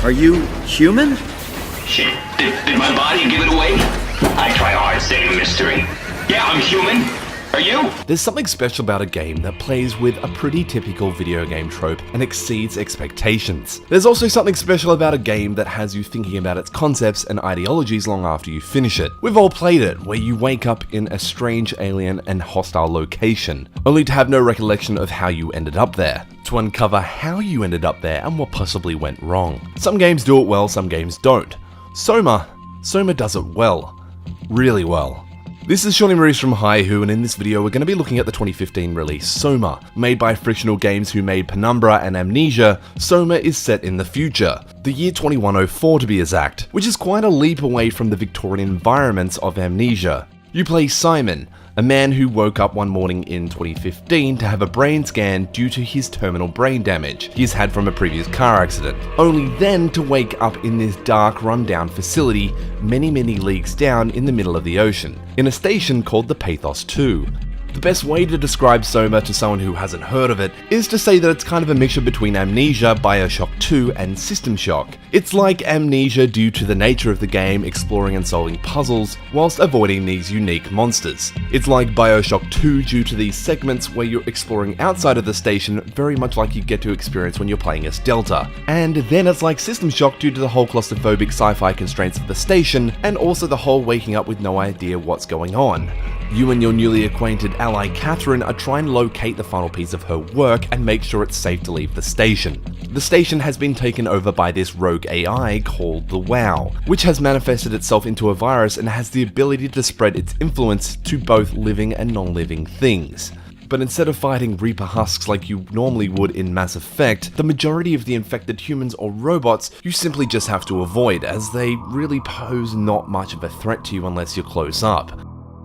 Are you human? Shit, did my body give it away? I try hard staying a mystery. Yeah, I'm human. Are you? There's something special about a game that plays with a pretty typical video game trope and exceeds expectations. There's also something special about a game that has you thinking about its concepts and ideologies long after you finish it. We've all played it, where you wake up in a strange alien and hostile location, only to have no recollection of how you ended up there. To uncover how you ended up there and what possibly went wrong. Some games do it well, some games don't. Soma does it well. Really well. This is Shawnee Maurice from Hihu, and in this video we're going to be looking at the 2015 release Soma. Made by Frictional Games, who made Penumbra and Amnesia, Soma is set in the future, the year 2104 to be exact, which is quite a leap away from the Victorian environments of Amnesia. You play Simon, a man who woke up one morning in 2015 to have a brain scan due to his terminal brain damage he's had from a previous car accident, only then to wake up in this dark, rundown facility many leagues down in the middle of the ocean, in a station called the Pathos 2. The best way to describe Soma to someone who hasn't heard of it is to say that it's kind of a mixture between Amnesia, BIOSHOCK 2, and System Shock. It's like Amnesia due to the nature of the game, exploring and solving puzzles whilst avoiding these unique monsters. It's like BIOSHOCK 2 due to these segments where you're exploring outside of the station, very much like you get to experience when you're playing as Delta. And then it's like System Shock due to the whole claustrophobic sci-fi constraints of the station, and also the whole waking up with no idea what's going on. You and your newly acquainted ally Catherine are trying to locate the final piece of her work and make sure it's safe to leave the station. The station has been taken over by this rogue AI called the WoW, which has manifested itself into a virus and has the ability to spread its influence to both living and non-living things. But instead of fighting Reaper husks like you normally would in Mass Effect, the majority of the infected humans or robots you simply just have to avoid, as they really pose not much of a threat to you unless you're close up.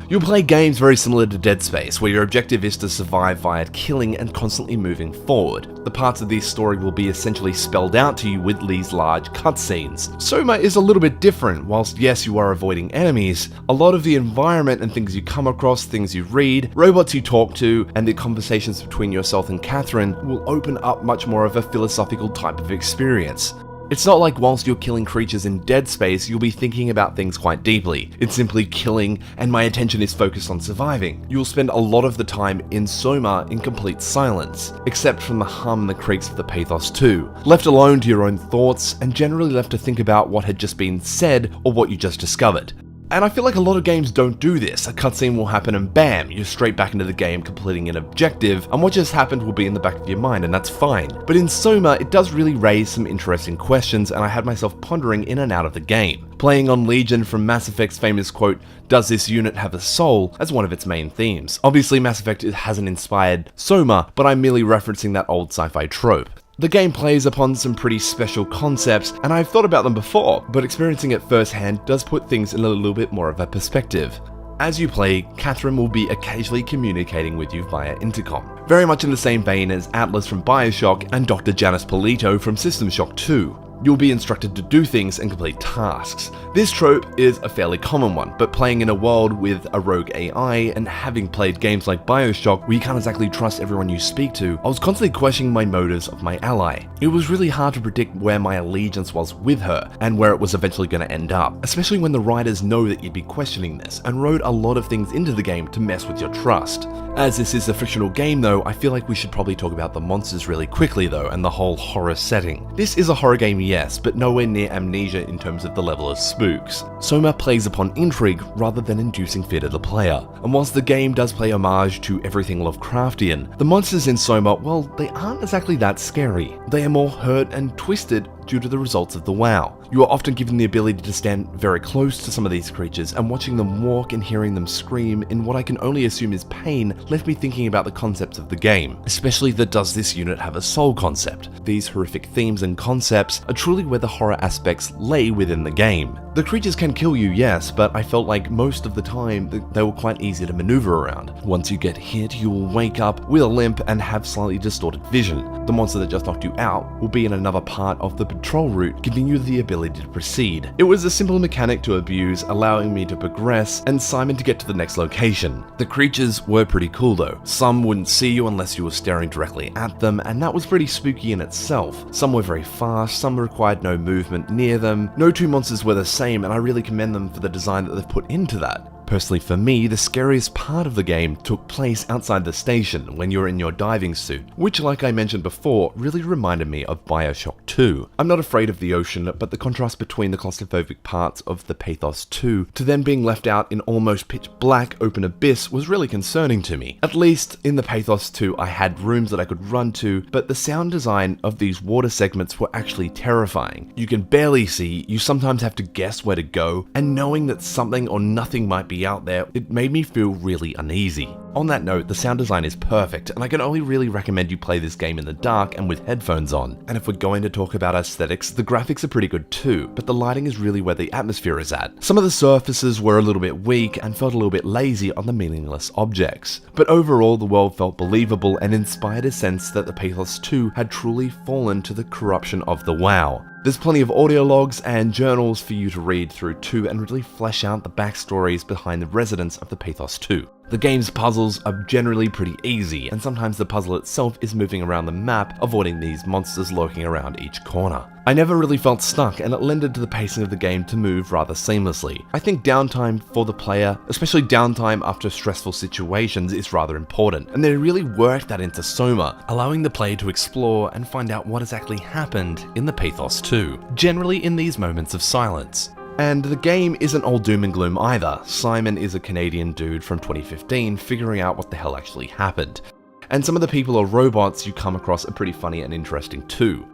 You'll play games very similar to Dead Space, where your objective is to survive via killing and constantly moving forward. The parts of this story will be essentially spelled out to you with these large cutscenes. Soma is a little bit different. Whilst yes, you are avoiding enemies, a lot of the environment and things you come across, things you read, robots you talk to, and the conversations between yourself and Catherine will open up much more of a philosophical type of experience. It's not like whilst you're killing creatures in Dead Space, you'll be thinking about things quite deeply. It's simply killing, and my attention is focused on surviving. You'll spend a lot of the time in Soma in complete silence, except from the hum and the creaks of the Pathos 2, left alone to your own thoughts, and generally left to think about what had just been said or what you just discovered. And I feel like a lot of games don't do this. A cutscene will happen and bam, you're straight back into the game completing an objective, and what just happened will be in the back of your mind, and that's fine. But in Soma, it does really raise some interesting questions, and I had myself pondering in and out of the game. Playing on Legion from Mass Effect's famous quote, "Does this unit have a soul?" as one of its main themes. Obviously Mass Effect hasn't inspired Soma, but I'm merely referencing that old sci-fi trope. The game plays upon some pretty special concepts, and I've thought about them before, but experiencing it firsthand does put things in a little bit more of a perspective. As you play, Catherine will be occasionally communicating with you via intercom, very much in the same vein as Atlas from BioShock and Dr. Janice Polito from System Shock 2. You'll be instructed to do things and complete tasks. This trope is a fairly common one, but playing in a world with a rogue AI and having played games like BioShock where you can't exactly trust everyone you speak to, I was constantly questioning my motives of my ally. It was really hard to predict where my allegiance was with her and where it was eventually going to end up, especially when the writers know that you'd be questioning this and wrote a lot of things into the game to mess with your trust. As this is a fictional game though, I feel like we should probably talk about the monsters really quickly though, and the whole horror setting. This is a horror game, yes, but nowhere near Amnesia in terms of the level of spooks. Soma plays upon intrigue rather than inducing fear to the player, and whilst the game does play homage to everything Lovecraftian, the monsters in Soma, well, they aren't exactly that scary. They are more hurt and twisted due to the results of the WoW. You are often given the ability to stand very close to some of these creatures, and watching them walk and hearing them scream in what I can only assume is pain left me thinking about the concepts of the game, especially the does this unit have a soul concept. These horrific themes and concepts are truly where the horror aspects lay within the game. The creatures can kill you, yes, but I felt like most of the time they were quite easy to maneuver around. Once you get hit, you will wake up with a limp and have slightly distorted vision. The monster that just knocked you out will be in another part of the control route, giving you the ability to proceed. It was a simple mechanic to abuse, allowing me to progress and Simon to get to the next location. The creatures were pretty cool though. Some wouldn't see you unless you were staring directly at them, and that was pretty spooky in itself. Some were very fast, some required no movement near them. No two monsters were the same, and I really commend them for the design that they've put into that. Personally for me, the scariest part of the game took place outside the station when you're in your diving suit, which like I mentioned before, really reminded me of BIOSHOCK 2. I'm not afraid of the ocean, but the contrast between the claustrophobic parts of the Pathos 2 to them being left out in almost pitch black open abyss was really concerning to me. At least in the Pathos 2 I had rooms that I could run to, but the sound design of these water segments were actually terrifying. You can barely see, you sometimes have to guess where to go, and knowing that something or nothing might be out there, it made me feel really uneasy. On that note, the sound design is perfect, and I can only really recommend you play this game in the dark and with headphones on. And if we're going to talk about aesthetics, the graphics are pretty good too, but the lighting is really where the atmosphere is at. Some of the surfaces were a little bit weak and felt a little bit lazy on the meaningless objects, but overall the world felt believable and inspired a sense that the Pathos 2 had truly fallen to the corruption of the WoW. There's plenty of audio logs and journals for you to read through too and really flesh out the backstories behind the residents of the Pathos 2. The game's puzzles are generally pretty easy, and sometimes the puzzle itself is moving around the map, avoiding these monsters lurking around each corner. I never really felt stuck, and it lended to the pacing of the game to move rather seamlessly. I think downtime for the player, especially downtime after stressful situations, is rather important, and they really worked that into Soma, allowing the player to explore and find out what exactly happened in the Pathos 2, generally in these moments of silence. And the game isn't all doom and gloom either. Simon is a Canadian dude from 2015 figuring out what the hell actually happened. And some of the people or robots you come across are pretty funny and interesting too.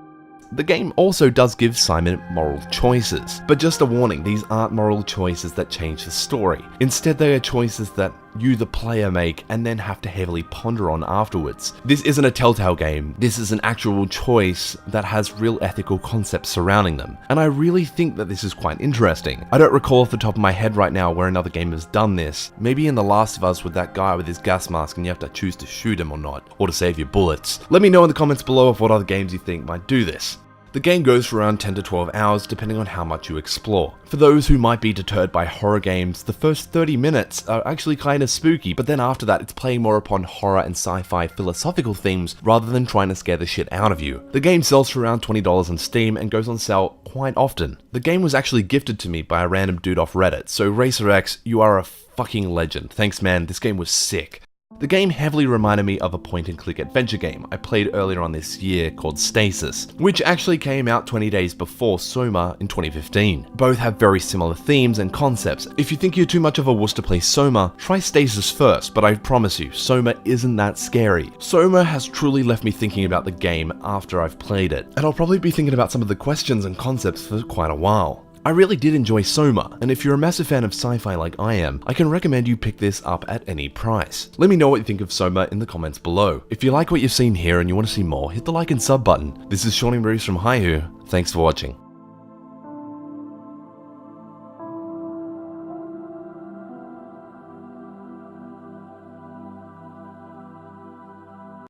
The game also does give Simon moral choices, but just a warning, these aren't moral choices that change the story. Instead, they are choices that you, the player, make and then have to heavily ponder on afterwards. This isn't a Telltale game, this is an actual choice that has real ethical concepts surrounding them, and I really think that this is quite interesting. I don't recall off the top of my head right now where another game has done this, maybe in The Last of Us with that guy with his gas mask and you have to choose to shoot him or not, or to save your bullets. Let me know in the comments below of what other games you think might do this. The game goes for around 10 to 12 hours depending on how much you explore. For those who might be deterred by horror games, the first 30 minutes are actually kind of spooky, but then after that it's playing more upon horror and sci-fi philosophical themes rather than trying to scare the shit out of you. The game sells for around $20 on Steam and goes on sale quite often. The game was actually gifted to me by a random dude off Reddit, so RacerX, you are a fucking legend. Thanks man, this game was sick. The game heavily reminded me of a point-and-click adventure game I played earlier on this year called Stasis, which actually came out 20 days before Soma in 2015. Both have very similar themes and concepts. If you think you're too much of a wuss to play Soma, try Stasis first, but I promise you, Soma isn't that scary. Soma has truly left me thinking about the game after I've played it, and I'll probably be thinking about some of the questions and concepts for quite a while. I really did enjoy Soma, and if you're a massive fan of sci-fi like I am, I can recommend you pick this up at any price. Let me know what you think of Soma in the comments below. If you like what you've seen here and you want to see more, hit the like and sub button. This is Shawnee Maurice from Hihu. Thanks for watching.